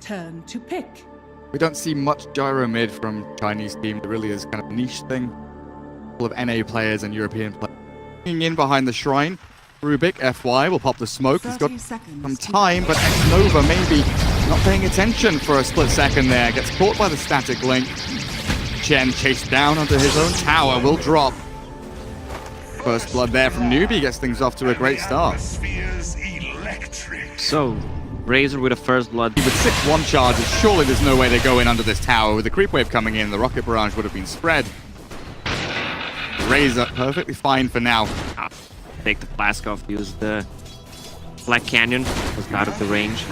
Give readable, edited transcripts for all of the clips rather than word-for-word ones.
Turn to pick. We don't see much gyro mid from Chinese team. It really is kind of a niche thing. Full of NA players and European players. In behind the shrine, Rubik, FY, will pop the smoke. He's got some time, but X-Nova maybe not paying attention for a split second there. Gets caught by the static link. Chen chased down onto his own tower, will drop. First blood there from Newbee gets things off to a great start. So, Razor with a first blood. With 6-1 charges, surely there's no way they go in under this tower. With the creep wave coming in, the rocket barrage would have been spread. Razor perfectly fine for now. Take the flask off, use the Black Canyon, was out of the range.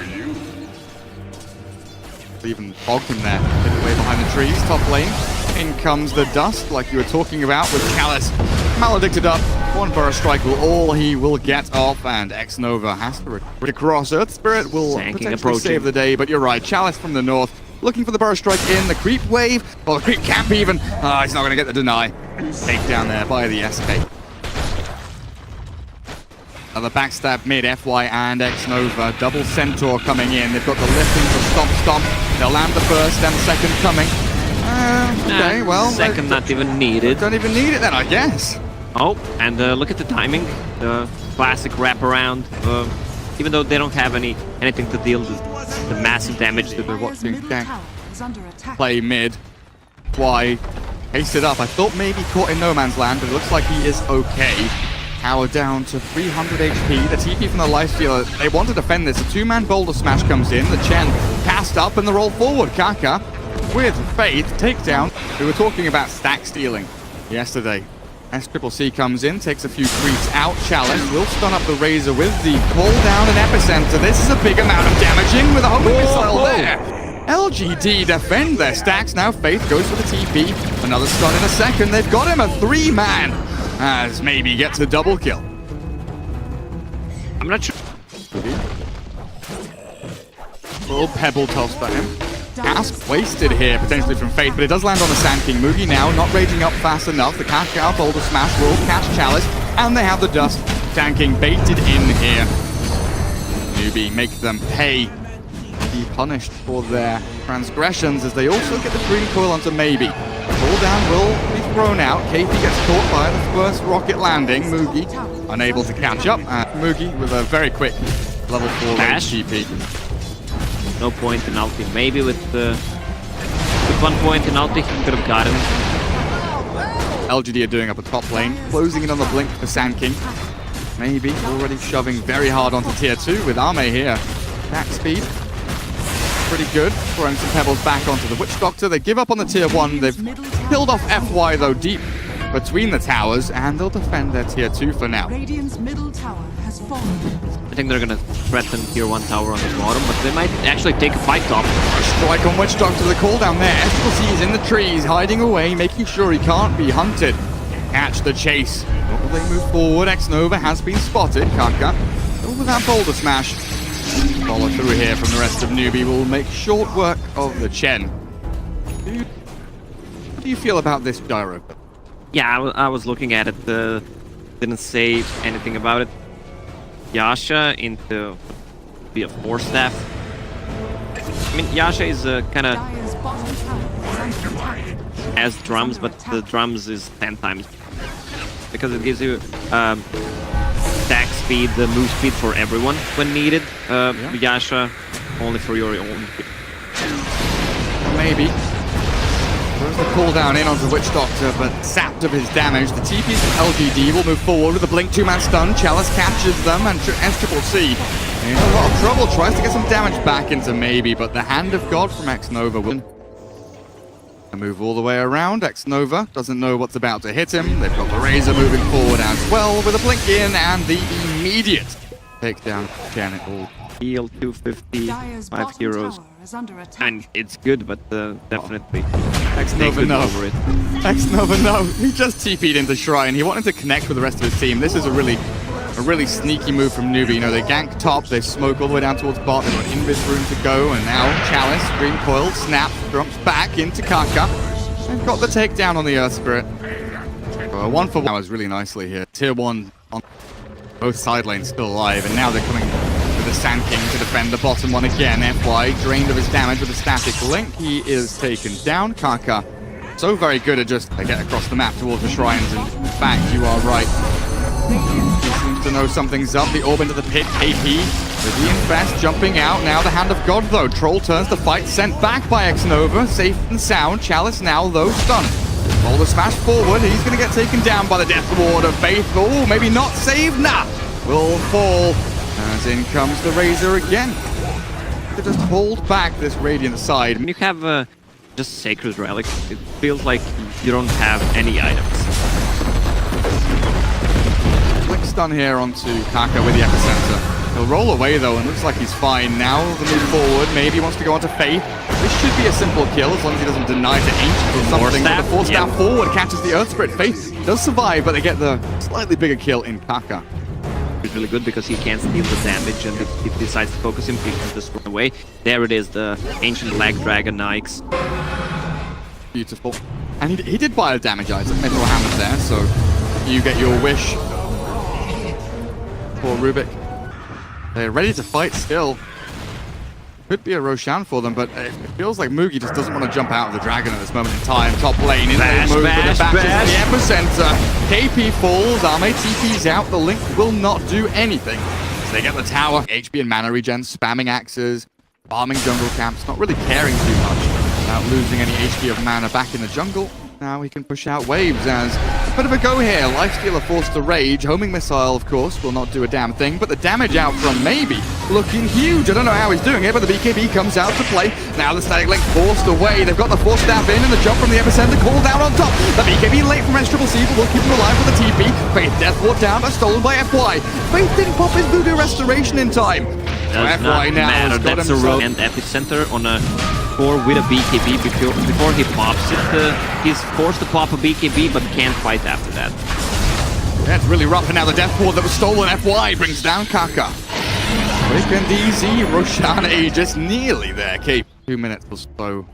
Even fogged him there, hidden away behind the trees, top lane. In comes the dust, like you were talking about, with Chalice maledicted up. One burst strike will all he will get off, and X-Nova has to retreat across. Earth Spirit will potentially save the day, but you're right. Chalice from the north, looking for the burst strike in, the creep wave, or the creep camp even. He's not going to get the deny. Take down there by the SK. Another backstab mid, FY and X-Nova. Double Centaur coming in. They've got the lifting for Stomp Stomp. They'll land the first and the second coming. Okay, well... Second not even needed. Don't even need it then, I guess. Oh, and look at the timing. The classic wraparound. Even though they don't have anything to deal with the massive damage that they're watching. Play mid. Why? Hasted up. I thought maybe caught in no man's land, but it looks like he is okay. Tower down to 300 HP. The TP from the lifestealer, they want to defend this. A 2-man boulder smash comes in. The Chen cast up and the roll forward. Kaka with Faith takedown. We were talking about stack stealing yesterday. SCCC comes in, takes a few creeps out. Chalice will stun up the Razor with the pull down and epicenter. This is a big amount of damaging with a homing missile there. LGD defend their stacks. Now Faith goes for the TP. Another stun in a second. They've got him a 3-man. As maybe gets a double kill. I'm not sure. Little pebble toss by him. Ask wasted here, potentially from Fate, but it does land on the Sand King. Mugi now not raging up fast enough. The cash out boulder smash will catch Chalice, and they have the dust. Sand King baited in here. Newbee make them pay. Be punished for their transgressions as they also get the green coil onto Maybe. Pull down will be thrown out. KP gets caught by the first rocket landing. Mugi unable to catch up. Mugi with a very quick level 4 range GP. No point in ulti. Maybe with 1 point in ulti, he could have gotten it. LGD are doing up a top lane, closing in on the blink for Sand King. Maybe already shoving very hard onto tier 2 with Ame here. Back speed. Pretty good. Throwing some pebbles back onto the Witch Doctor. They give up on the tier 1. They've killed off FY though deep between the towers, and they'll defend their tier 2 for now. Radiant's middle tower has fallen. I think they're gonna threaten tier 1 tower on the bottom, but they might actually take a fight top. A strike on Witch Doctor, the cooldown there. SCCC is in the trees, hiding away, making sure he can't be hunted. Catch the chase. Will they move forward? X-Nova has been spotted. Kaka, still with that boulder smash. Follow through here from the rest of Newbee will make short work of the Chen. What do you feel about this gyro? Yeah, I was looking at it. Didn't say anything about it. Yasha into be a 4-staff. I mean, Yasha is kind of as drums, but the drums is 10 times because it gives you stack speed, the move speed for everyone when needed. Yasha only for your own. Maybe. Throws the cooldown in onto Witch Doctor, but sapped of his damage. The TP from LGD will move forward with a blink 2-man stun. Chalice captures them, and SCCC in a lot of trouble. Tries to get some damage back into Maybe, but the Hand of God from X-Nova will move all the way around. X-Nova doesn't know what's about to hit him. They've got the Razor moving forward as well with a blink in and the immediate takedown. Janet will heal 250, 5 heroes. And it's good, but definitely X-Nova no. X-Nova no. He just TP'd into Shrine. He wanted to connect with the rest of his team. This is a really sneaky move from Newbee. You know, they gank top, they smoke all the way down towards bot, they've got invis room to go, and now Chalice, green coil, snap, jumps back into Kaka. They've got the takedown on the Earth Spirit. 1-for-1 was really nicely here. Tier 1 on both side lanes still alive, and now they're coming with the Sand King to defend the bottom one again. FY drained of his damage with a static link. He is taken down. Kaka, so very good at just get across the map towards the shrines. And in fact, you are right. He seems to know something's up. The orb into the pit. KP with the infest jumping out. Now the Hand of God, though. Troll turns the fight. Sent back by X-Nova. Safe and sound. Chalice now, though, stunned. Roll the smash forward. He's going to get taken down by the Death Ward of Faith. Oh, maybe not saved. Nah. Will fall. As in comes the Razor again. To just hold back this Radiant side. When you have just Sacred Relic, it feels like you don't have any items. Flick stun here onto Kaka with the epicenter. He'll roll away though, and looks like he's fine. Now the move forward, maybe he wants to go onto Faith. This should be a simple kill as long as he doesn't deny to Ancient or something. But the Force Staff forward catches the Earth Spirit. Faith does survive, but they get the slightly bigger kill in Kaka. It's really good because he can't steal the damage, and if he decides to focus him, he can just run away. There it is, the Ancient Black Dragon Nikes. Beautiful. And he did buy a damage item, Metal Hammer there, so you get your wish. Poor Rubik. They're ready to fight still. Could be a Roshan for them, but it feels like Mugi just doesn't want to jump out of the Dragon at this moment in time. Top lane, in they move with the bashes, the epicenter. KP falls, Arme TP's out, the Link will not do anything. So they get the tower, HP and mana regen, spamming axes, farming jungle camps, not really caring too much about losing any HP of mana back in the jungle. Now he can push out waves as a bit of a go here. Lifestealer forced to rage. Homing missile, of course, will not do a damn thing. But the damage out from Maybe looking huge. I don't know how he's doing it, but the BKB comes out to play. Now the static link forced away. They've got the force staff in and the jump from the epicenter called down on top. The BKB late from S-Triple-C, but will keep him alive with the TP. Faith Death Ward down, but stolen by FY. Faith didn't pop his Voodoo Restoration in time. So FY now has got that's a row and epicenter on a core with a BKB before he pops it. He's forced to pop a BKB but can't fight after that. That's really rough, and now the Death Ward that was stolen. FY brings down Kaka. Quick and easy. Roshan Aegis nearly there. Cape 2 minutes or so.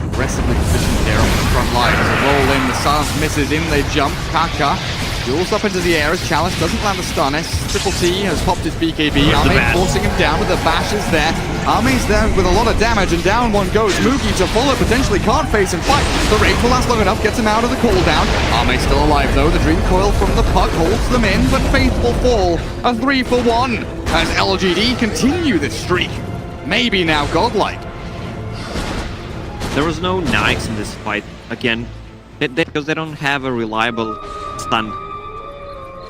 Aggressively positioned here on the front line. As a roll in, the silence misses in, they jump. Kaka duels up into the air as Chalice doesn't land the stun. S-Triple-C has popped his BKB. Arme forcing him down with the bashes there. Arme's there with a lot of damage, and down one goes. Mugi to follow, potentially can't face and fight. The rage will last long enough, gets him out of the cooldown. Arme's still alive though. The Dream Coil from the puck holds them in, but Faith will fall. A 3-for-1 as LGD continue this streak. Maybe now godlike. There was no Nikes in this fight again, because they don't have a reliable stun.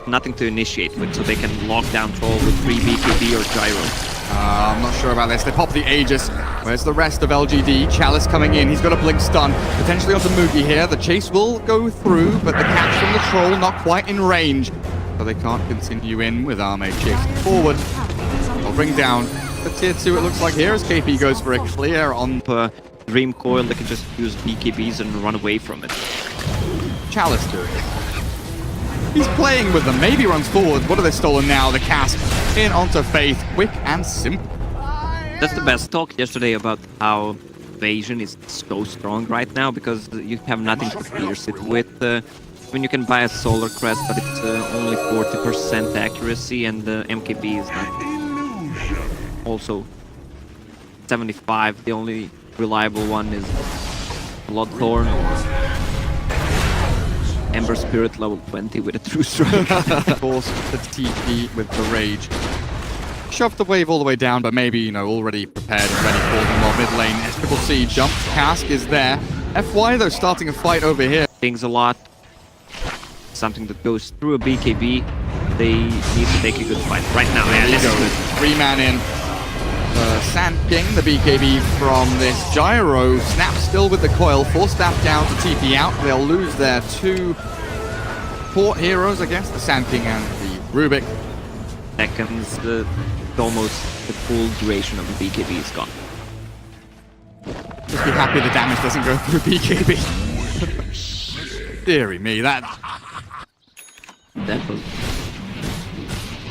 Nothing to initiate with, so they can lock down Troll with 3 BKB or Gyro. I'm not sure about this. They pop the Aegis. Where's the rest of LGD? Chalice coming in. He's got a blink stun. Potentially onto Mugi here. The chase will go through, but the catch from the Troll not quite in range. So they can't continue in with Arme chasing forward. They'll bring down the tier 2, it looks like here, as KP goes for a clear on Dream Coil. They can just use BKBs and run away from it. Chalice doing it. He's playing with them. Maybe runs forward. What are they stolen now? The cast in onto Faith. Quick and simple. That's the best talk yesterday about how evasion is so strong right now, because you have nothing to pierce it with. When you can buy a Solar Crest, but it's only 40% accuracy, and the MKB is not. Also 75. The only reliable one is Bloodthorn or Ember Spirit level 20 with a True Strike. Force the TP with the Rage. Shoved the wave all the way down, but maybe, you know, already prepared and ready for them. While mid lane, S-Triple-C jump, Cask is there. FY, though, starting a fight over here. Things a lot. Something that goes through a BKB. They need to take a good fight right now. There you go. 3-man in. Sand King, the BKB from this Gyro. Snap still with the coil. Force staff down to TP out. They'll lose their 2 port heroes, I guess. The Sand King and the Rubik. Seconds, almost the full duration of the BKB is gone. Just be happy the damage doesn't go through BKB. Deary me, that was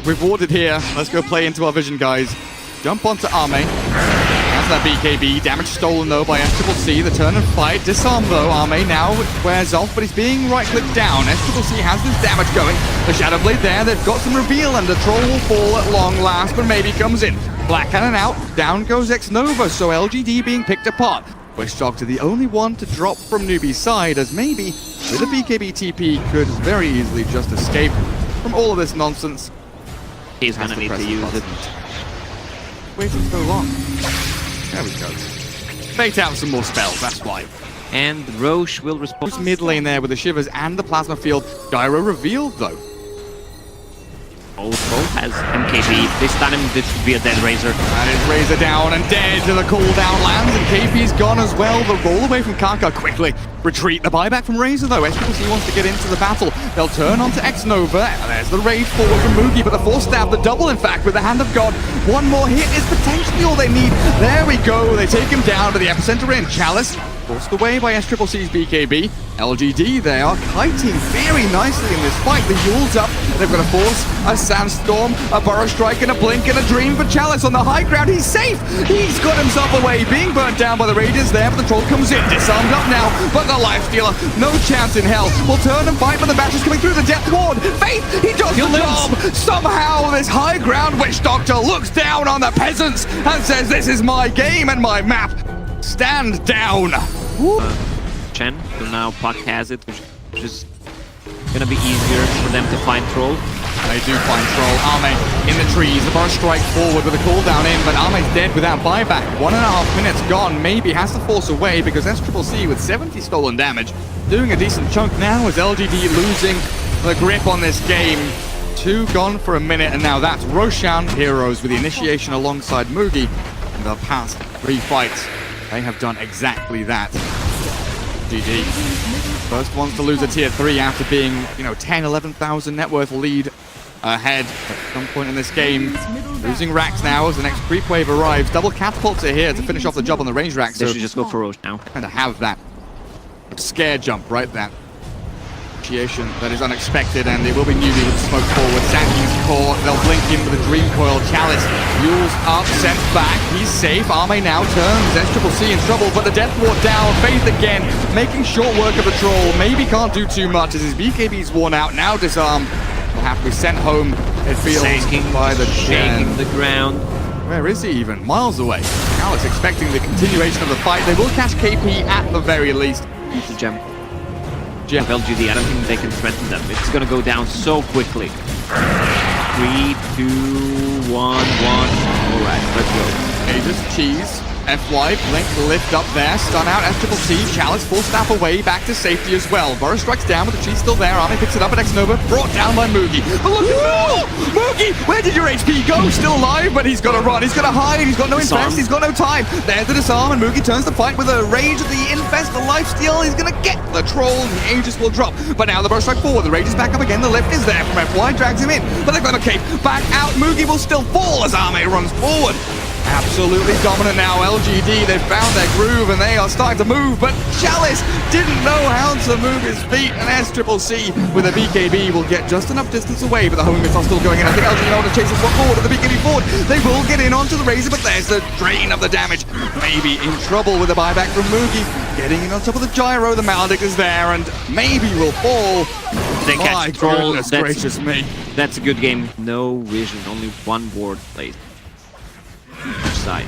rewarded here. Let's go play into our vision, guys. Jump onto Arme. Has from that BKB. Damage stolen though by SCCC. The turn and fight. Disarm though. Arme now wears off, but he's being right-clicked down. SCCC has this damage going. The Shadow Blade there. They've got some reveal, and the troll will fall at long last, but maybe comes in. Black Cannon out. Down goes X-Nova, so LGD being picked apart. Wish Doctor the only one to drop from Newbee's side, as maybe with a BKB TP could very easily just escape from all of this nonsense. He's gonna need to use it. Waiting so long. There we go. Bait out some more spells, that's why. And Roche will respond. Who's mid lane there with the Shivers and the Plasma Field? Gyro revealed though. Also has MKB. This time this should be a dead Razor. And it's Razor down and dead to the cooldown lands, and KP's gone as well. The roll away from Kaka quickly. Retreat the buyback from Razor though. SCCC wants to get into the battle. They'll turn onto X-Nova. And there's the raid forward from Moogie, but the force stab, the double in fact, with the Hand of God. One more hit is potentially all they need. There we go. They take him down to the epicenter in. Chalice forced away by SCCC's BKB. LGD, they are kiting very nicely in this fight. The Yule's up. They've got a force, a sandstorm, a burrow strike, and a blink, and a dream for Chalice on the high ground. He's safe. He's got himself away, being burnt down by the Raiders there, but the troll comes in, disarmed up now, but the life stealer, no chance in hell. Will turn and fight, but the batch is coming through the Death Ward. Faith, he does the job. Somehow, this high ground Witch Doctor looks down on the peasants and says, "This is my game and my map. Stand down." Chen, so now Puck has it, which is gonna be easier for them to find Troll. They do find Troll. Arme in the trees. The burst strike forward with a cooldown in, but Arme's dead without buyback. 1.5 minutes gone. Maybe has to force away because SCCC with 70 stolen damage, doing a decent chunk now as LGD losing the grip on this game. 2 gone for a minute, and now that's Roshan Heroes with the initiation alongside Moogie. In the past 3 fights, they have done exactly that. GG. First ones to lose a tier 3 after being, 10, 11,000 net worth lead ahead at some point in this game. Losing racks now as the next creep wave arrives. Double catapults are here to finish off the job on the range rack. They So should just go for Roche now. and to have that scare jump, right? That initiation that is unexpected, and it will be Newbee with the smoke forward. Sankey's caught. They'll blink in with a dream coil. Chalice, Yule's up, sent back. He's safe. Arme now turns. SCCC in trouble, but the Death Ward down. Faith again, making short work of the troll. Maybe can't do too much as his BKB's worn out. Now disarmed. Will have to be sent home. It feels by the shaking the ground. Where is he even? Miles away. Chalice expecting the continuation of the fight. They will catch KP at the very least. Use the gem. Of LGD, I don't think they can threaten them. It's gonna go down so quickly. 3, 2, 1, 1. Alright, let's go. Aegis, cheese, FY, blink, lift up there, stun out, SCCC, Chalice, full snap away, back to safety as well. Burrow strikes down with the cheese still there, Arme picks it up at X-Nova, brought down by Moogie. But look at Moogie, where did your HP go? Still alive, but he's got to run, he's got to hide, he's got no infest, he's got no time. There's the disarm, and Moogie turns the fight with a rage of the infest, the lifesteal, he's going to get the troll, and the Aegis will drop. But now the burrow strike forward, the rage is back up again, the lift is there from FY, drags him in, but they've got a cape, back out, Moogie will still fall as Arme runs forward. Absolutely dominant now, LGD, they've found their groove and they are starting to move, but Chalice didn't know how to move his feet, and SCCC with a BKB will get just enough distance away, but the homing missile still going in. I think LGD want to chase this one forward with the BKB forward. They will get in onto the Razor, but there's the drain of the damage. Maybe in trouble with a buyback from Moogie. Getting in on top of the gyro, the Maledict is there, and maybe will fall. They catch Troll. Goodness gracious me. That's a good game. No vision, only one ward placed. Each side.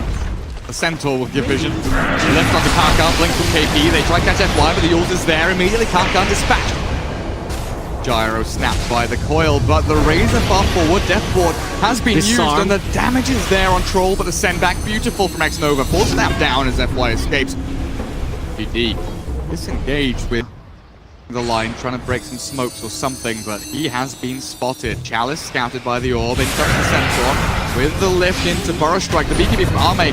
The Centaur will give vision. Left onto Kaka, blink from KP. They try to catch FY, but the Yules is there. Immediately Kaka dispatched. Gyro snapped by the coil, but the Razor far forward. Death Ward has been used, and the damage is there on Troll, but the send back beautiful from X-Nova. Full snap down as FY escapes. GD disengaged with the line, trying to break some smokes or something, but he has been spotted. Chalice scouted by the orb, in comes the Centaur with the lift into Burrow Strike. The BKB from Arme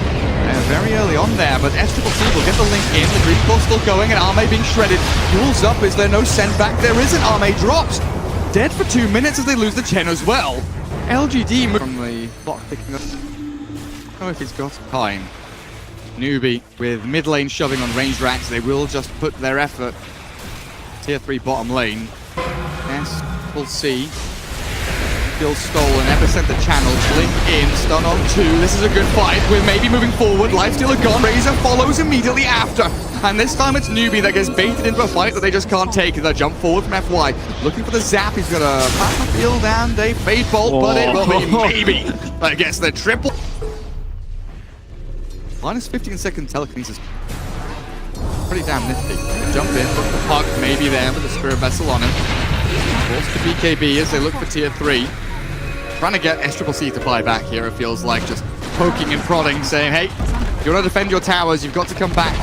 very early on there, but SCCC will get the link in. The Dream Core still going, and Arme being shredded. Yule's up. Is there no send back? There isn't. Arme drops. Dead for 2 minutes as they lose the Chen as well. LGD from the block picking up. Oh, if he's got time. Newbee with mid lane shoving on range racks. They will just put their effort. Tier 3 bottom lane. SCCC feels stolen. Epicenter channel, blink in, stun on 2. This is a good fight. We're maybe moving forward. Lifestealer gone. Razor follows immediately after. And this time it's Newbee that gets baited into a fight that they just can't take. They jump forward from FY. Looking for the zap. He's got a plasma field and a fade bolt, but it will be maybe against the triple. Minus 15-second telekinesis. Pretty damn nifty. Jump in, look for Puck, maybe there with the Spirit Vessel on him. Forced to BKB as they look for tier 3. Trying to get SCCC to buy back here, it feels like, just poking and prodding, saying, hey, if you want to defend your towers, you've got to come back.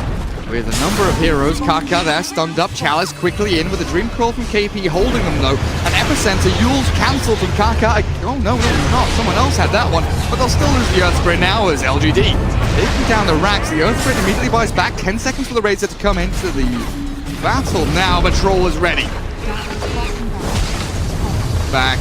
With a number of heroes, Kaka there, stunned up, Chalice quickly in with a Dream Crawl from KP, holding them though. An Epicenter, Yule's cancelled from Kaka. Oh no, it's not, someone else had that one. But they'll still lose the Earth Sprint now as LGD. Taking down the racks, the Earth Sprint immediately buys back. 10 seconds for the Razor to come into the battle now, but Troll is ready. Back.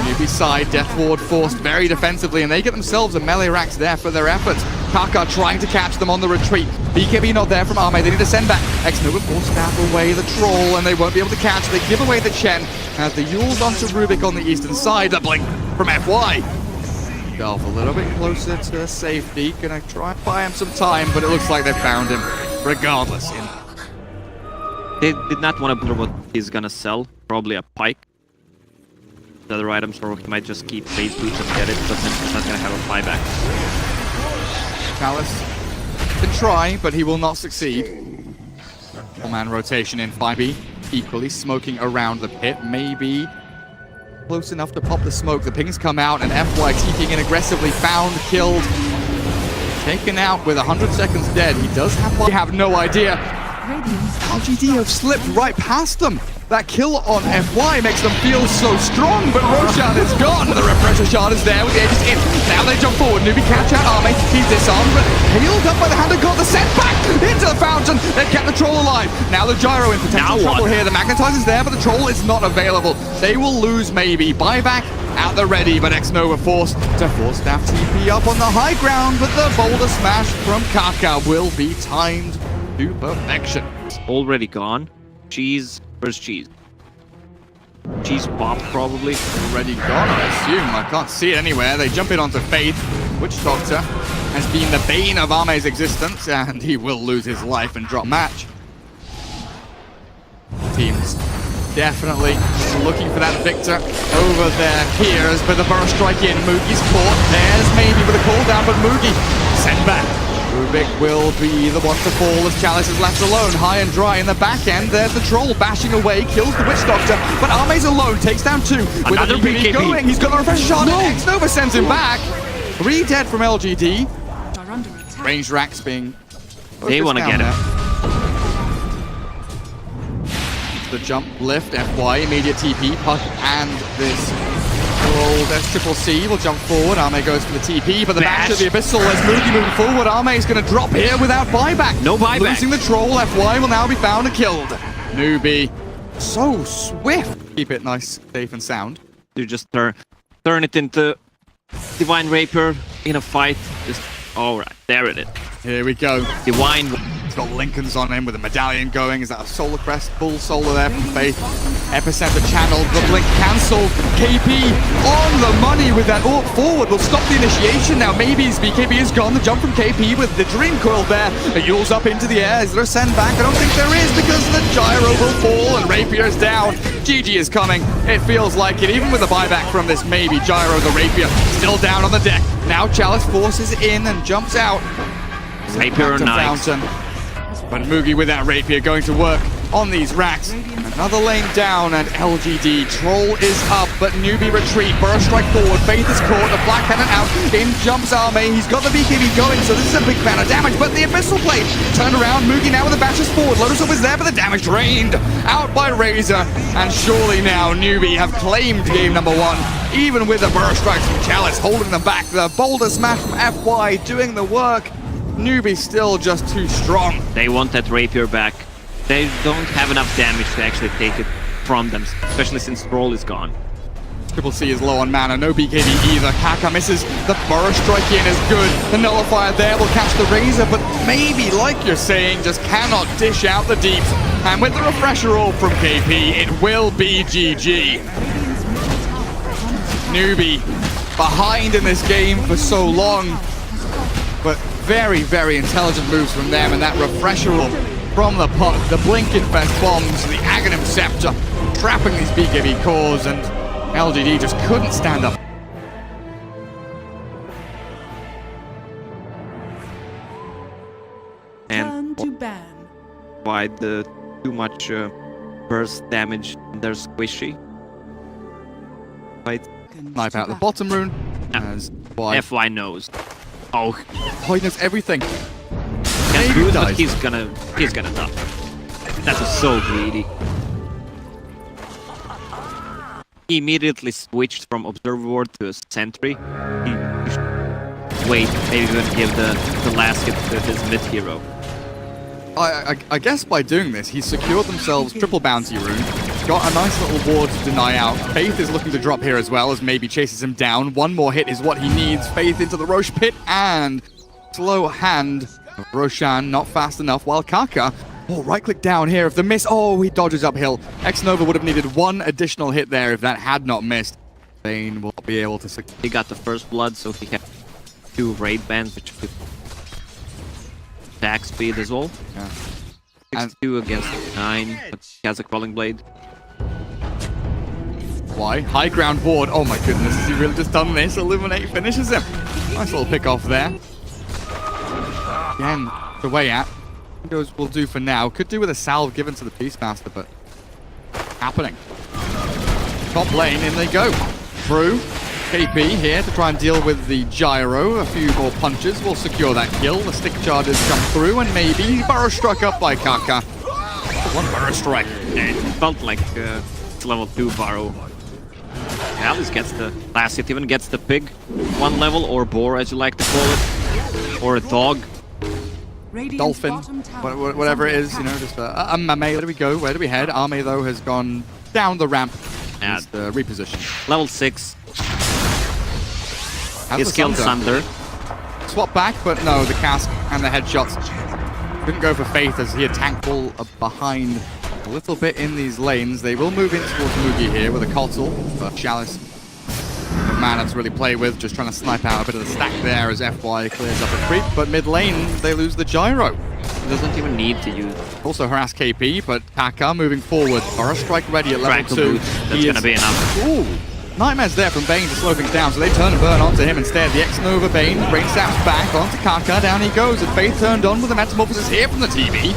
Newbee side, Death Ward forced very defensively, and they get themselves a melee racks there for their efforts. Kaka trying to catch them on the retreat. BKB not there from Arme, they need to send back. X-Nova forced out away the Troll, and they won't be able to catch. They give away the Chen, as the Yule's onto Rubik on the eastern side. The blink from FY. Golf a little bit closer to safety, gonna try and buy him some time, but it looks like they found him regardless. They did not want to put what he's gonna sell, probably a pike. The other items, or he might just keep phase boots and get it, but then he's not gonna have a buyback. Chalice can try, but he will not succeed. 4-man rotation in 5B, equally smoking around the pit, maybe close enough to pop the smoke. The pings come out, and FY TPing in aggressively, found, killed, taken out with 100 seconds dead. He does have no idea. LGD have slipped right past them. That kill on FY makes them feel so strong, but Roshan is gone. The refresher shard is there with the edges in. Now they jump forward. Newbee catch out Arme. He's disarmed, but healed up by the hand and got the setback into the fountain. They've kept the Troll alive. Now the Gyro in potential trouble here. The Magnetizer's there, but the Troll is not available. They will lose maybe. Buyback out the ready, but X-Nova forced to force staff TP up on the high ground, but the boulder smash from Kaka will be timed to perfection. It's already gone. Cheese. Where's Cheese? Cheese pop, probably. Already gone, I assume. I can't see it anywhere. They jump in onto Faith. Witch Doctor has been the bane of Arme's existence, and he will lose his life and drop match. Teams definitely looking for that victor over their peers, but the burst strike in. Moogie's caught. There's maybe with a cooldown, but Moogie sent back. Rubik will be the one to fall as Chalice is left alone, high and dry in the back end. There's the Troll bashing away, kills the Witch Doctor, but Arme's alone, takes down 2. Another BKB going, he's got the refresh shot, and X-Nova sends him back. 3 dead from LGD. Ranged racks being... They want to get him. The jump, lift, FY, immediate TP, Puck, and this old SCCC will jump forward. Arme goes for the TP, but the bash of the Abyssal as Moogie moving forward. Arme is going to drop here without buyback. No buyback. Losing the Troll, FY will now be found and killed. Newbee, so swift. Keep it nice, safe and sound. You just turn it into Divine Rapier in a fight. Just, alright, there it is. Here we go. Divine. He's got Lincolns on him with a medallion going. Is that a Solar Crest? Full Solar there from Faith. Epicenter channeled, the blink cancelled. KP on the money with that AWP forward. Will stop the initiation now. Maybe his BKB is gone. The jump from KP with the Dream Coil there. It yules up into the air. Is there a send back? I don't think there is because the Gyro will fall and Rapier is down. GG is coming. It feels like it. Even with a buyback from this maybe Gyro, the Rapier still down on the deck. Now Chalice forces in and jumps out. Rapier nice. But Moogie with that Rapier going to work on these racks. Another lane down and LGD. Troll is up, but Newbee retreat. Burst strike forward. Faith is caught. The Black Cannon out. In jumps Arme. He's got the BKB going, so this is a big amount of damage. But the Abyssal Blade turned around. Moogie now with the bashes forward. Lotus Up is there, but the damage drained out by Razor. And surely now Newbee have claimed game number 1. Even with the burst strikes from Chalice holding them back. The boulder smash from FY doing the work. Newbee still just too strong. They want that Rapier back. They don't have enough damage to actually take it from them, especially since Troll is gone. CCC is low on mana, no BKB either. Kaka misses, the burst strike in is good. The nullifier there will catch the Razor, but maybe, like you're saying, just cannot dish out the deeps. And with the refresher orb from KP, it will be GG. Newbee behind in this game for so long. But very, very intelligent moves from them, and that refresher from the pot, the Blink Infest bombs, the Aghanim Scepter, trapping these BKB cores, and LGD just couldn't stand up. Turn to ban. Why the too much burst damage, they're squishy. Right. Snipe out the bottom rune, as why FY knows. Oh, he knows everything. can do it, but he's gonna die. That was so greedy. He immediately switched from Observer Ward to a Sentry. Wait, maybe we're gonna give the last hit to his mid-hero. I guess by doing this, he's secured themselves triple bounty rune, got a nice little ward to deny out. Faith is looking to drop here as well, as maybe chases him down. One more hit is what he needs. Faith into the Roche pit, and slow hand of Roshan, not fast enough, while Kaka, right-click down here. If the miss, he dodges uphill. X-Nova would have needed one additional hit there if that had not missed. Bane will be able to secure. He got the first blood, so he had 2 raid bans, which could attack speed as well. Yeah. 6-2 against 9, but he has a crawling blade. Why? High ground ward. Oh my goodness, has he really just done this? Illuminate finishes him. Nice little pick off there. Again, the way at. Goes will do for now. Could do with a salve given to the Beastmaster, but happening. Top lane, in they go. Through. KP here to try and deal with the gyro. A few more punches will secure that kill. The stick charges come through, and maybe burrow struck up by Kaka. One burrow strike. It felt like level 2 Varro. Alice gets the last hit, even gets the pig 1 level, or boar as you like to call it, or a dog. Dolphin, whatever it is, just a melee. Where do we go? Where do we head? Arme, though, has gone down the ramp. Yeah. Reposition. Level 6. He's killed Sunder. Swap back, but no, the cask and the headshots. Couldn't go for Faith as he had tanked all behind a little bit in these lanes. They will move in towards Mugi here with a Kotal, but Chalice, the mana to really play with, just trying to snipe out a bit of the stack there as FY clears up a creep, but mid lane, they lose the gyro. He doesn't even need to use. Also harass KP, but Kaka moving forward. Burrow strike ready at level 2. That's gonna be enough. Ooh. Nightmares there from Bane to slow things down, so they turn and burn onto him instead. The X-Nova Bane brings Saps back onto Kaka, down he goes, and Faith turned on with the Metamorphosis here from the TV.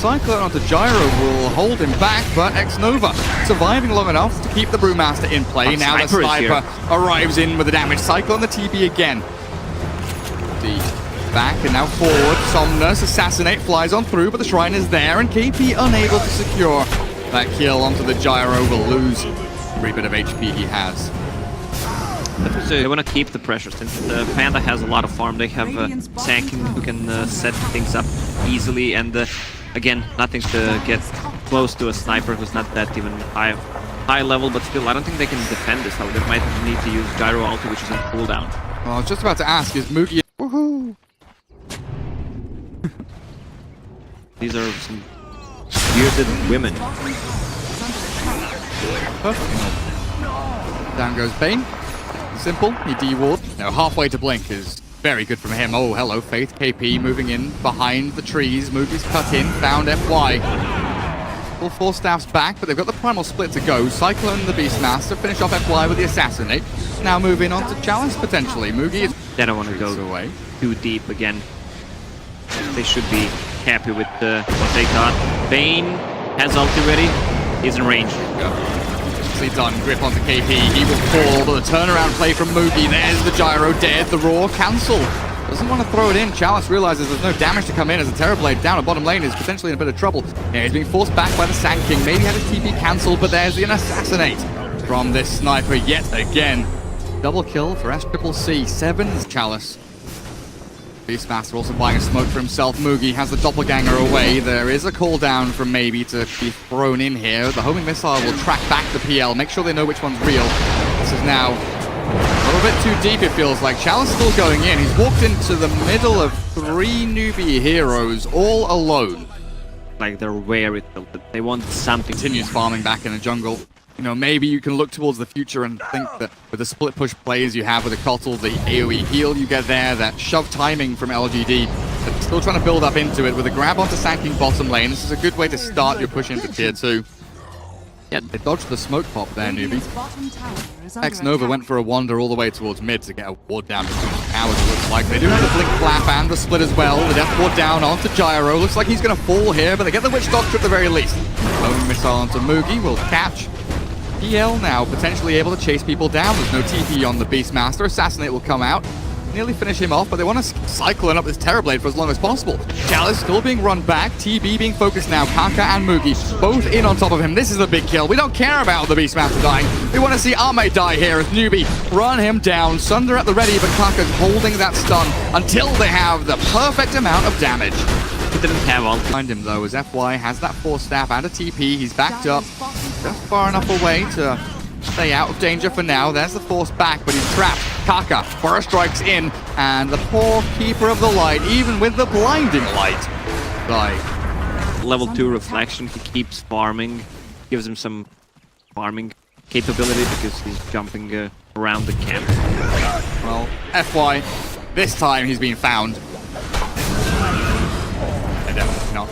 Cyclone onto Gyro will hold him back, but X-Nova surviving long enough to keep the Brewmaster in play. Now the Sniper arrives in with the damage. Cyclone the TB again. Deep back and now forward. Somnus, Assassinate flies on through, but the Shrine is there, and KP unable to secure that kill onto the Gyro. Will lose every bit of HP he has. So they want to keep the pressure since the Panda has a lot of farm. They have Sankin who can set things up easily, and again, nothing to get close to a sniper who's not that even high level, but still, I don't think they can defend this. However, they might need to use Gyro ulti, which is on cooldown. Well, I was just about to ask, is Mugi... Woohoo! These are some bearded women. Down goes Bane. Simple, he D-ward. Now halfway to Blink is very good from him. Oh, hello, Faith. KP moving in behind the trees. Mugi's cut in, found FY. All 4 staffs back, but they've got the Primal Split to go. Cyclone the Beastmaster, finish off FY with the Assassinate. Now moving on to Chalice, potentially. Mugi is... They don't want to go away too deep again. They should be happy with what they got. Bane has ulti ready. He's in range. Nicely done. Grip onto KP. He will fall, but the turnaround play from Mugi. There's the Gyro dead. The Roar cancel. Doesn't want to throw it in. Chalice realizes there's no damage to come in as the Terrorblade down at bottom lane is potentially in a bit of trouble. Yeah, he's being forced back by the Sand King. Maybe had his TP cancelled, but there's the Assassinate from this sniper yet again. Double kill for SCCC. 7's Chalice. Beastmaster also buying a smoke for himself. Mugi has the doppelganger away. There is a call down from Maybe to be thrown in here. The homing missile will track back the PL, make sure they know which one's real. This is now a little bit too deep, it feels like. Chalice still going in. He's walked into the middle of 3 Newbee heroes all alone. Like they're wary tilted. They want something. Continues farming back in the jungle. You know, maybe you can look towards the future and think that with the split push plays you have with the Kotl, the AoE heal you get there, that shove timing from LGD, but still trying to build up into it with a grab onto Sanking bottom lane. This is a good way to start your push into tier 2. Yeah, they dodged the smoke pop there, Newbee. X-Nova went for a wander all the way towards mid to get a ward down between the towers, it looks like. They do have the Blink Flap and the split as well. The death ward down onto Gyro. Looks like he's going to fall here, but they get the Witch Doctor at the very least. Homing missile onto Mugi will catch. PL now potentially able to chase people down. There's no TP on the Beastmaster. Assassinate will come out. Nearly finish him off, but they want to cyclone up this Terrorblade for as long as possible. Chalice still being run back. TB being focused now. Kaka and Mugi both in on top of him. This is a big kill. We don't care about the Beastmaster dying. We want to see Ame die here as Newbee run him down. Sunder at the ready, but Kaka's holding that stun until they have the perfect amount of damage. He didn't have ult. Behind him though, as FY has that Force Staff and a TP. He's backed up just far enough away to stay out of danger for now. There's the Force back, but he's trapped. Kaka, first strikes in, and the poor Keeper of the Light, even with the blinding light, died. Level 2 reflection, he keeps farming, gives him some farming capability because he's jumping around the camp. Well, FY, this time he's been found. Definitely not.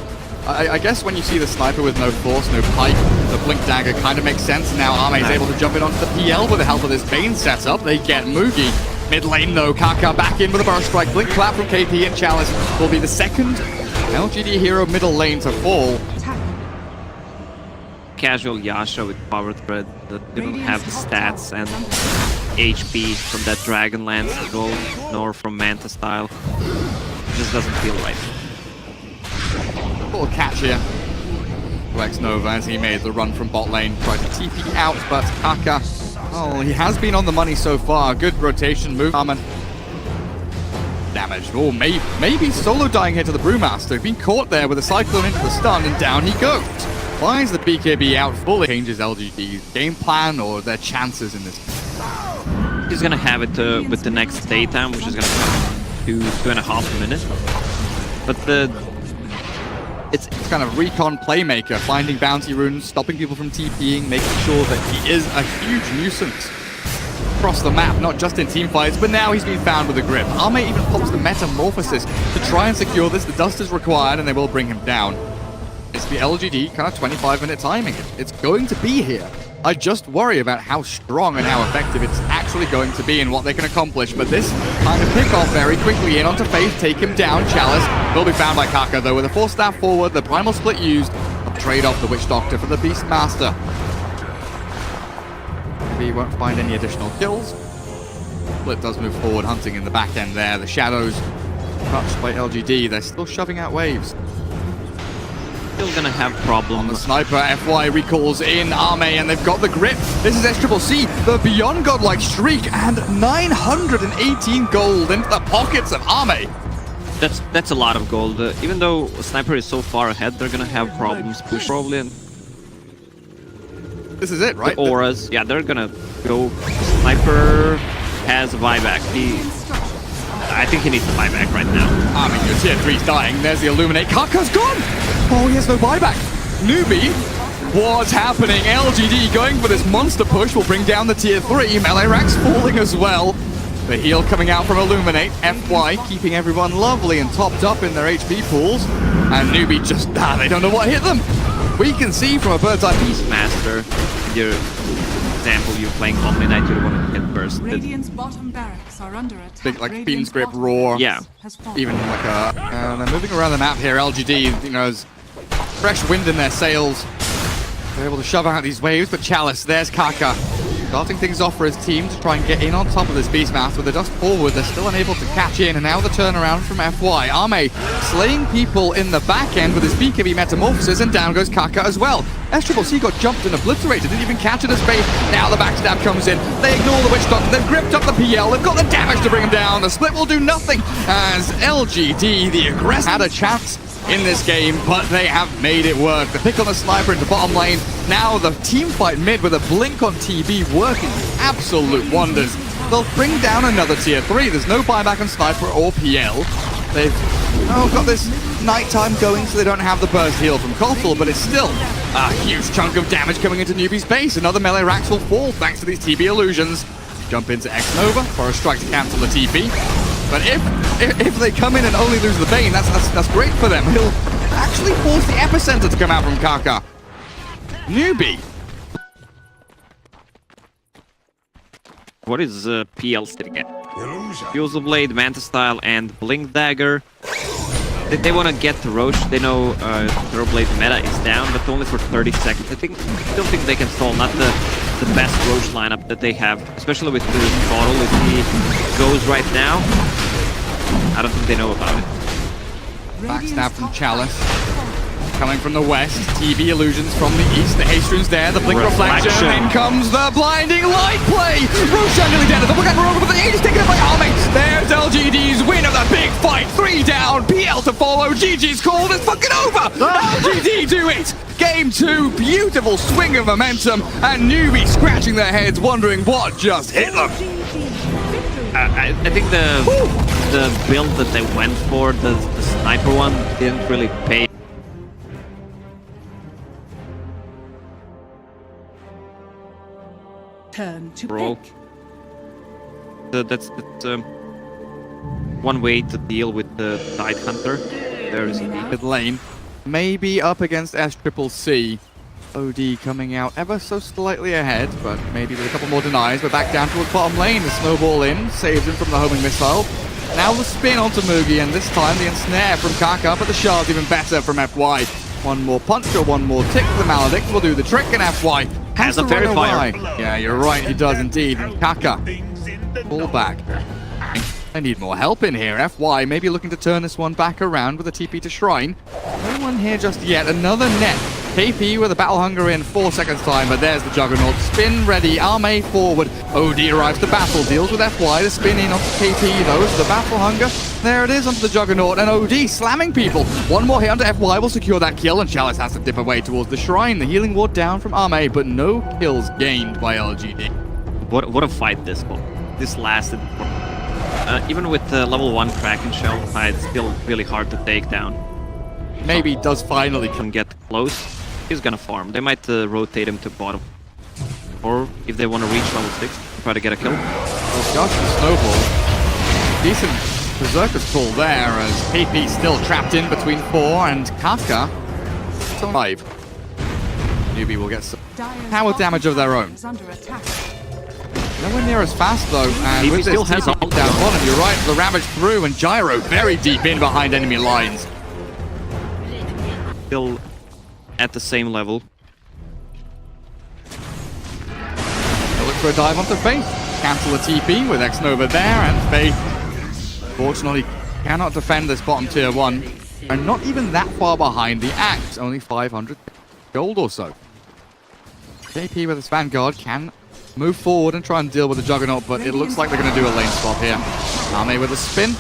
I guess when you see the sniper with no force, no pike, the blink dagger kind of makes sense. Now Arme's able to jump in onto the PL with the help of this Bane setup. They get Mugi. Mid lane though, Kaka back in with a burst strike. Blink clap from KP and Chalice will be the second LGD hero middle lane to fall. Casual Yasha with power thread that didn't have the stats and HP from that Dragonlance goal, nor from Manta style. It just doesn't feel right. Little catch here to X-Nova as he made the run from bot lane. Tried to TP out, but Kaka, oh, he has been on the money so far. Good rotation move. Damaged. Oh, maybe solo dying here to the Brewmaster. Being caught there with a Cyclone into the stun, and down he goes. Finds the BKB out fully. Changes LGD's game plan or their chances in this. He's gonna have it with the next daytime, which is gonna come to 2.5 minutes. But it's kind of recon playmaker, finding bounty runes, stopping people from TPing, making sure that he is a huge nuisance across the map, not just in team fights, but now he's been found with a grip. Ame even pops the Metamorphosis to try and secure this. The dust is required and they will bring him down. It's the LGD kind of 25-minute timing. It's going to be here. I just worry about how strong and how effective it's actually going to be and what they can accomplish. But this kind of pick off very quickly in onto Faith, take him down. Chalice will be found by Kaka though with a Force Staff forward, the Primal Split used. I'll trade off the Witch Doctor for the Beastmaster. Maybe he won't find any additional kills. Split does move forward, hunting in the back end there. The Shadows touched by LGD. They're still shoving out waves. Still gonna have problems. On the sniper, FY recalls in Ame, and they've got the grip. This is SCCC, the beyond godlike streak, and 918 gold into the pockets of Ame. That's a lot of gold. Even though Sniper is so far ahead, they're gonna have problems push probably. And this is it, right? The auras, yeah, they're gonna go. Sniper has a buyback. I think he needs a buyback right now. I mean, your tier 3's dying. There's the Illuminate. Kaka's gone! Oh, he has no buyback. Newbee, what's happening? LGD going for this monster push will bring down the tier 3. Melee Rack's falling as well. The heal coming out from Illuminate. FY keeping everyone lovely and topped up in their HP pools. And Newbee just, they don't know what hit them. We can see from a bird's eye Beastmaster, your example, you're playing Omni-Knight, you don't want to get bursted. Radiant's bottom barracks are under attack. Big, like Fiend's Grip, Roar. Yeah. Even like they're moving around the map here. LGD, you know, has fresh wind in their sails. They're able to shove out these waves, but Chalice, there's Kaka. Starting things off for his team to try and get in on top of this Beastmaster. With the dust forward, they're still unable to catch in, and now the turnaround from FY. Ame slaying people in the back end with his BKB Metamorphosis, and down goes Kaka as well. SCCC got jumped and obliterated, didn't even catch it as bait. Now the backstab comes in. They ignore the Witch Doctor, they've gripped up the PL, they've got the damage to bring him down. The split will do nothing as LGD, the aggressor, had a chance in this game, but they have made it work. The pick on the sniper into bottom lane. Now the team fight mid with a blink on TB working absolute wonders. They'll bring down another tier 3. There's no buyback on sniper or PL. They've got this nighttime going, so they don't have the burst heal from Kotal, but it's still a huge chunk of damage coming into Newbee's base. Another melee racks will fall thanks to these TP illusions. Jump into X-Nova for a strike to cancel the TP. But if they come in and only lose the Bane, that's great for them. He'll actually force the epicenter to come out from Kaka. Newbee. What is PL sitting at? Fusil Blade, Manta Style, and Blink Dagger. They want to get to Roche. They know Throw Blade meta is down, but only for 30 seconds. I don't think they can stall. Not the best Roche lineup that they have, especially with the Bottle. If he goes right now, I don't think they know about it. Backstab from Chalice. Coming from the west, TV illusions from the east. The Hastrun's there, the blink reflection. In comes the blinding light play. Roshan nearly dead. The double gun over, but the Aegis taken up by Army. There's LGD's win of the big fight. 3 down. PL to follow. GG's called. It's fucking over. LGD do it. Game 2. Beautiful swing of momentum. And Newbee scratching their heads, wondering what just hit them. I think the build that they went for, the sniper one, didn't really pay. Turn to Roll. pick. That's one way to deal with the Tide Hunter. There is Mid lane. Maybe up against SCCC. OD coming out ever so slightly ahead, but maybe with a couple more denies. We're back down towards bottom lane. The snowball in, saves him from the homing missile. Now the spin onto Mugi, and this time the ensnare from Kaka, but the shard's even better from FY. One more punch or one more tick. The Maledict will do the trick, and FY has a fairy fire. Yeah, you're right, he does indeed. And Kaka, pull back. I need more help in here. FY maybe looking to turn this one back around with a TP to Shrine. No one here just yet. Another net. KP with a Battle Hunger in 4 seconds time, but there's the Juggernaut. Spin ready, Arme forward. OD arrives to battle, deals with FY. The spin in onto KP though, the Battle Hunger. There it is onto the Juggernaut, and OD slamming people. One more hit onto FY will secure that kill, and Chalice has to dip away towards the Shrine. The healing ward down from Arme, but no kills gained by LGD. What a fight this was. This lasted. Even with the level 1 Kraken Shell, it's still really hard to take down. Maybe does finally can get close. He's gonna farm. They might rotate him to bottom. Or if they want to reach level 6, try to get a kill. Oh gosh, the snowball. Decent Berserker's pull there as KP still trapped in between 4 and Kafka. 5. Newbee will get some power damage of their own. Nowhere near as fast though, and with this still has TP down bottom, you're right, the Ravage through and Gyro very deep in behind enemy lines. Still at the same level. They'll look for a dive onto Faith. Cancel the TP with X-Nova there, and Faith, fortunately, cannot defend this bottom tier 1. And not even that far behind the Axe, only 500 gold or so. JP with his Vanguard can move forward and try and deal with the Juggernaut, but it looks like they're going to do a lane swap here. Arme with a spin,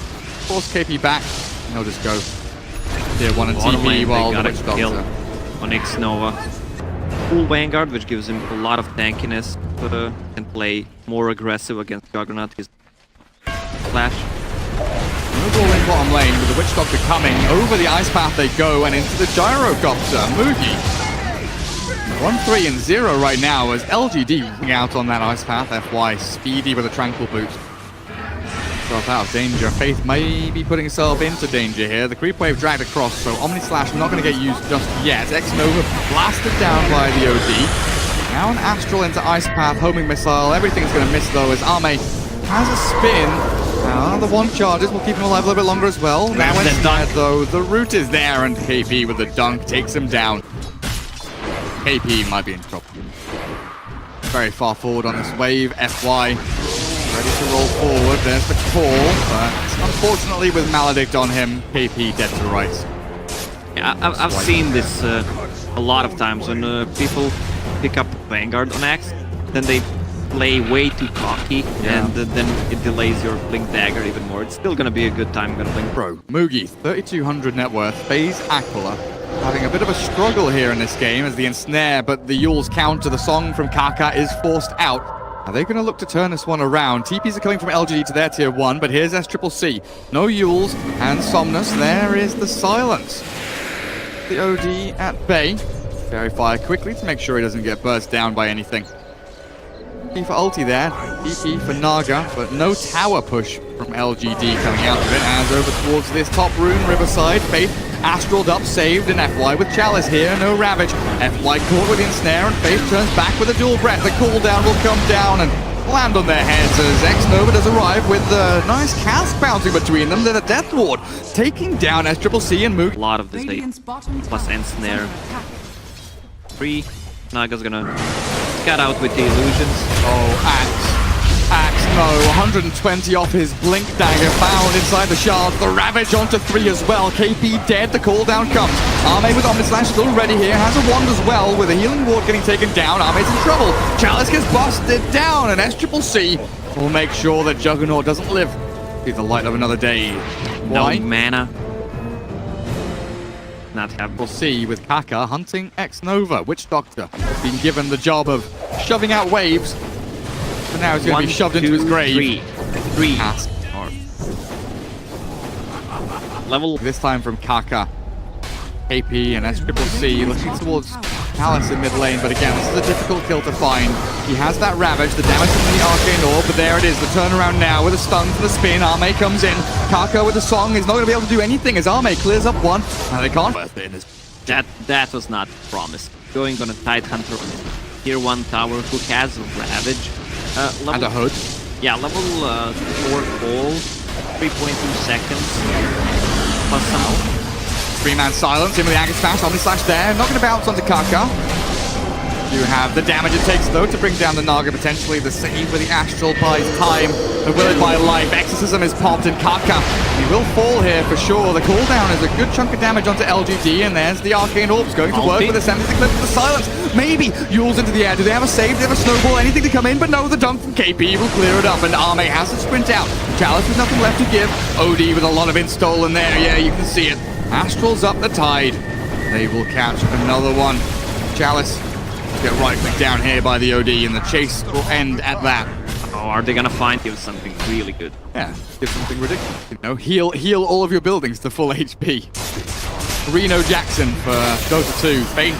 force KP back, and he'll just go tier 1 and TP while the Witch Doctor on X-Nova. Full Vanguard, which gives him a lot of tankiness, can play more aggressive against Juggernaut. His flash. Snowball in bottom lane with the Witch Doctor coming. Over the Ice Path they go and into the Gyrocopter. Mugi. 1-3 and 0 right now as LGD out on that Ice Path. FY speedy with a Tranquil Boot. Got out of danger. Faith may be putting herself into danger here. The creep wave dragged across, so Omni Slash not going to get used just yet. X-Nova blasted down by the OD. Now an Astral into Ice Path, homing missile. Everything's going to miss though as Arme has a spin. Now the one charges will keep him alive a little bit longer as well. Now instead though, the root is there and KP with the dunk takes him down. KP might be in trouble. Very far forward on this wave. FY ready to roll forward. There's the call, but unfortunately with Maledict on him, KP dead to rights. Yeah, I've seen this a lot of times when people pick up Vanguard on Axe, then they play way too cocky, and then it delays your Blink Dagger even more. It's still gonna be a good time gonna Blink. Bro, Mugi, 3,200 net worth, FaZe Aquila. Having a bit of a struggle here in this game as the ensnare, but the Yule's counter, the song from Kaka is forced out. Are they going to look to turn this one around? TPs are coming from LGD to their tier 1, but here's SCCC. No Yules and Somnus. There is the silence. The OD at bay. Verify quickly to make sure he doesn't get burst down by anything. TP for ulti there. TP for Naga, but no tower push from LGD coming out of it. As over towards this top rune, Riverside. Faith astraled up, saved, and FY with Chalice here. No Ravage. FY caught with the ensnare, and Faith turns back with a dual breath. The cooldown will come down and land on their heads as X-Nova does arrive with a nice cast bouncing between them. Then a Death Ward taking down SCCC and Moog. A lot of this day. Plus ensnare. 3. Naga's gonna scat out with the illusions. Oh, Axe, no. 120 off his Blink Dagger found inside the shards. The Ravage onto 3 as well. KP dead, the cooldown comes. Arme with Omnislash still ready here. Has a wand as well with a healing ward getting taken down. Arme's in trouble. Chalice gets busted down and SCCC will make sure that Juggernaut doesn't live. See the light of another day. Why? No mana. Not have. We'll see with Kaka hunting X-Nova. Witch Doctor has been given the job of shoving out waves. So now he's going to be shoved into his grave. 3. Level. This time from Kaka. KP and SCCC looking towards Chalice in mid lane, but again, this is a difficult kill to find. He has that Ravage, the damage from the Arcane Orb, but there it is, the turnaround now with a stun for the spin. Arme comes in. Kaka with the song is not going to be able to do anything as Arme clears up one. Now they can't. That was not promised. Going on a Tide Hunter on tier 1 tower who has Ravage. Level, and a hood. Yeah, level 4 full, 3.2 seconds. Plus some. 3-man silence, in with the Aegis Smash, Omnislash there, not going to bounce onto Kaka. You have the damage it takes though to bring down the Naga, potentially the save with the Astral buys time, but will it buy life? Exorcism is popped and Kaka, he will fall here for sure. The cooldown is a good chunk of damage onto LGD, and there's the Arcane Orbs going to work with a 70 clip for the silence. Maybe Yules into the air. Do they have a save? Do they have a snowball? Anything to come in? But no, the dunk from KP will clear it up, and Arme has to sprint out. Chalice with nothing left to give. OD with a lot of install in there. Yeah, you can see it. Astral's up the tide. They will catch another one. Chalice get right click down here by the OD, and the chase will end at that. Oh, are they gonna find you something really good? Yeah, give something ridiculous. You know, heal all of your buildings to full HP. Reno Jackson for Dota 2. Faith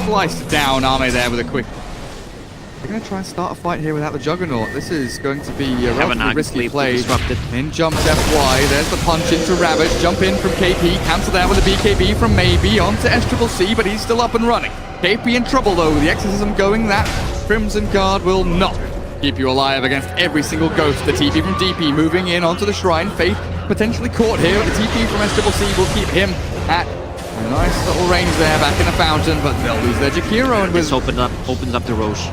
sliced down. Arme there with a quick. They're going to try and start a fight here without the Juggernaut. This is going to be a relatively risky play. In jumps FY. There's the punch into Ravage. Jump in from KP. Cancel that with a BKB from Maybe onto SCCC, but he's still up and running. KP in trouble though. With the Exorcism going, that Crimson Guard will not keep you alive against every single ghost. The TP from DP moving in onto the Shrine. Faith potentially caught here. The TP from SCCC will keep him at a nice little range there back in the fountain, but they'll lose their Jakiro. And this opens up the Roche.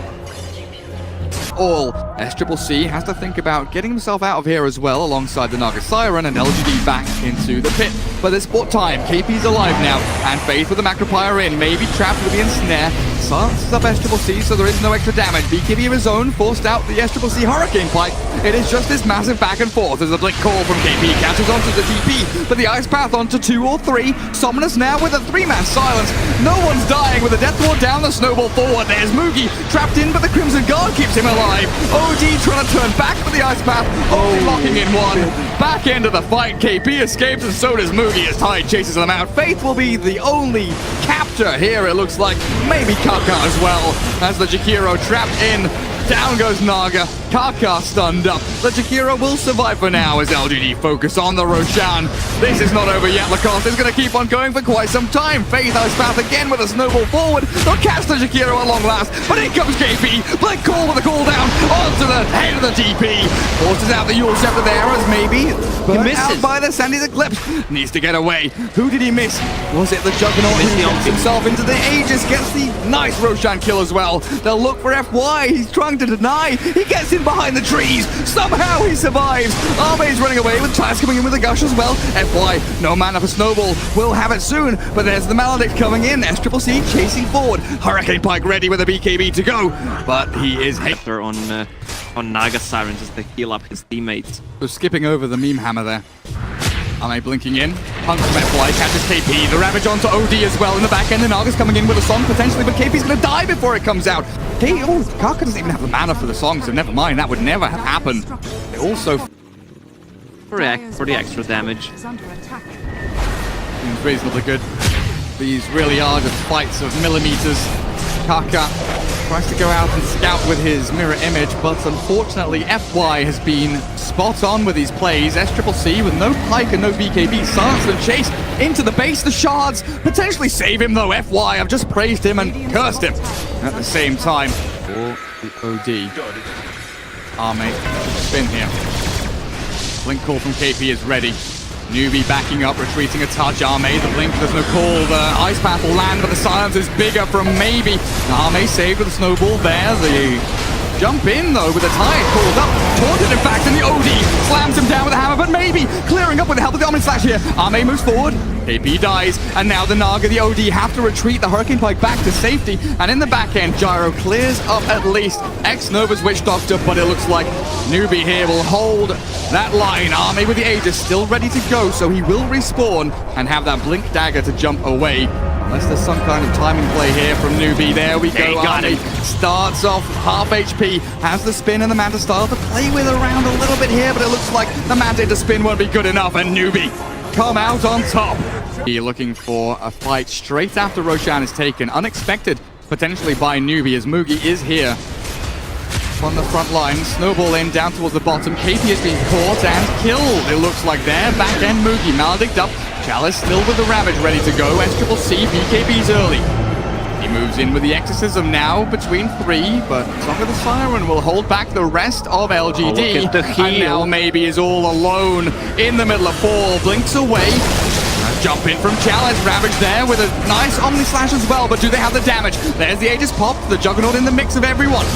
All SCCC has to think about getting himself out of here as well, alongside the Naga Siren and LGD back into the pit. But there's sport time. KP's alive now, and Faith with the Macropyre in, maybe trapped with the ensnare. Silences up SCCC, so there is no extra damage. BKB of his own forced out the SCCC Hurricane Pike. It is just this massive back and forth as the Blink Call from KP catches onto the TP, but the Ice Path onto 2 or 3. Somnus now with a 3-man silence. No one's dying with the Death Ward down, the Snowball forward. There's Moogie trapped in, but the Crimson Guard keeps him alive. OD trying to turn back with the Ice Path. Oh, locking in one. Back into the fight. KP escapes, and so does Moogie as Tide chases them out. Faith will be the only captor here, it looks like. Maybe Kaka as well, as the Jakiro trapped in. Down goes Naga. Kaka stunned up. The Jakiro will survive for now as LGD focus on the Roshan. This is not over yet. Lacoste is going to keep on going for quite some time. Faith Ice Path again with a snowball forward. They'll catch the Jakiro at long last, but in comes KP. Blink Call with a cooldown onto the head of the DP. Forces out the Yule Scepter there as Maybe burnt out by the Sandy's Eclipse. Needs to get away. Who did he miss? Was it the Juggernaut who gets himself into the Aegis? Gets the nice Roshan kill as well. They'll look for FY. He's trying to deny. He gets in behind the trees. Somehow he survives. Arme's running away with Chalice coming in with a gush as well. FY, no mana for Snowball. We'll have it soon, but there's the Maledict coming in. SCCC chasing forward. Hurricane Pike ready with a BKB to go, but he is Hector on Naga Siren just to heal up his teammates. So skipping over the meme hammer there. Arme blinking in. Punch from FY, catches KP. The Ravage onto OD as well in the back end. The Naga's coming in with a song potentially, but KP's going to die before it comes out. Kaka doesn't even have the mana for the song, so never mind, that would never have happened. It also For the extra damage. Is under attack. seems reasonably good. These really are just fights of millimeters. Kaka tries to go out and scout with his mirror image, but unfortunately FY has been spot on with these plays. SCCC with no Pike and no BKB, silence and chase into the base. The shards potentially save him though. FY, I've just praised him and cursed him at the same time. For the OD. Arme, spin here. Blink call from KP is ready. Newbee backing up, retreating a touch. Arme, the blink, there's no call. The ice path will land, but the silence is bigger from Maybe. Arme saved with a snowball there. The jump in though with the tide called up. Taunted in fact, and the OD slams him down with a hammer, but Maybe clearing up with the help of the Omni Slash here. Arme moves forward. KP dies, and now the Naga, the OD have to retreat the Hurricane Pike back to safety, and in the back end, Gyro clears up at least X-Nova's Witch Doctor, but it looks like Newbee here will hold that line. Arme with the Aegis still ready to go, so he will respawn and have that Blink Dagger to jump away. Unless there's some kind of timing play here from Newbee. There we go. Arme starts off half HP, has the spin and the Manta style to play with around a little bit here, but it looks like the Manta to spin won't be good enough, and Newbee come out on top. He looking for a fight straight after Roshan is taken. Unexpected, potentially by Newbee, as Mugi is here on the front line. Snowball in down towards the bottom. KP has been caught and killed. It looks like there. Back end Mugi maledict up. Chalice still with the Ravage ready to go. SCCC, BKB's early. He moves in with the Exorcism now between 3, but Song of the Siren will hold back the rest of LGD. And now Maybe is all alone in the middle of 4. Blinks away. Jump in from Chalice. Ravage there with a nice Omni Slash as well, but do they have the damage? There's the Aegis pop. The Juggernaut in the mix of everyone.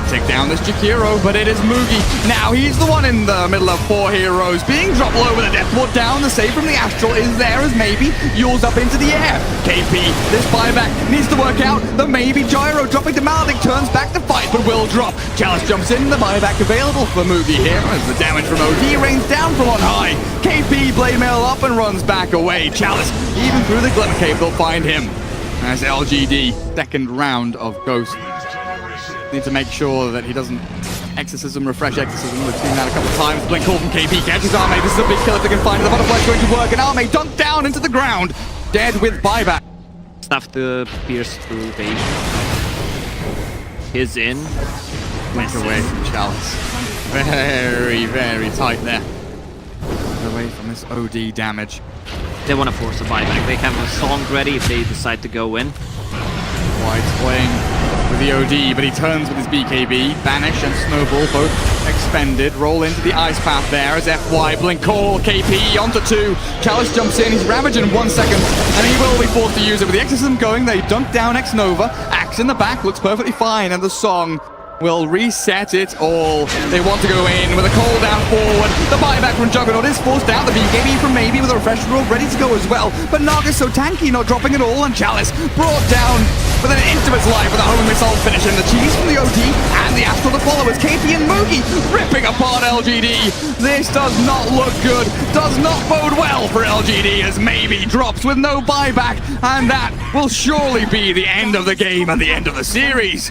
Take down this Jakiro, but it is Mugi. Now he's the one in the middle of 4 heroes. Being dropped low with a Death Ward down. The save from the Astral is there as Maybe yules up into the air. KP, this buyback needs to work out. The Maybe Gyro dropping to Maledic turns back to fight, but will drop. Chalice jumps in. The buyback available for Mugi here as the damage from OD rains down from on high. KP blade mail up and runs back away. Chalice, even through the Glimmer Cave, they'll find him. As LGD, second round of Ghost. Need to make sure that he doesn't refresh Exorcism. We've seen that a couple of times. Blink call from KP, catches Arme. This is a big kill if they can find it. The butterfly's going to work, and Arme dunked down into the ground. Dead with buyback. Stuff to pierce through base. Is in. Blink away from Chalice. Very, very tight there. Away from this OD damage. They want to force a buyback. They have a song ready if they decide to go in. White's playing with the OD, but he turns with his BKB. Banish and Snowball both expended. Roll into the ice path there as FY. Blink call, KP onto 2. Chalice jumps in, he's Ravaged in 1 second, and he will be forced to use it. With the Exorcism going, they dunk down X-Nova. Axe in the back looks perfectly fine, and the song will reset it all. They want to go in with a call down forward. The buyback from Juggernaut is forced out. The BKB from Maybe with a refresh roll ready to go as well. But Naga's so tanky, not dropping at all. And Chalice brought down with an into his life with a home missile finish. And the cheese from the OD and the Astral to follow as KP and Mugi ripping apart LGD. This does not look good. Does not bode well for LGD as Maybe drops with no buyback. And that will surely be the end of the game and the end of the series.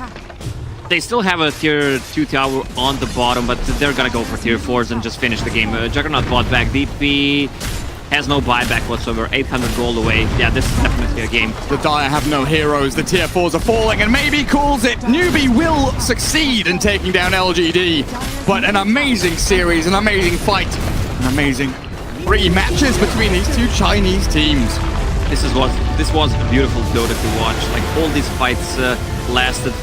They still have a tier 2 tower on the bottom, but they're gonna go for tier 4s and just finish the game. Juggernaut bought back. DP has no buyback whatsoever. 800 gold away. Yeah, this is definitely a game. The Dire have no heroes. The tier 4s are falling, and Maybe calls it. Newbee will succeed in taking down LGD. But an amazing series, an amazing fight, an amazing 3 matches between these 2 Chinese teams. This was beautiful Dota to watch. Like all these fights lasted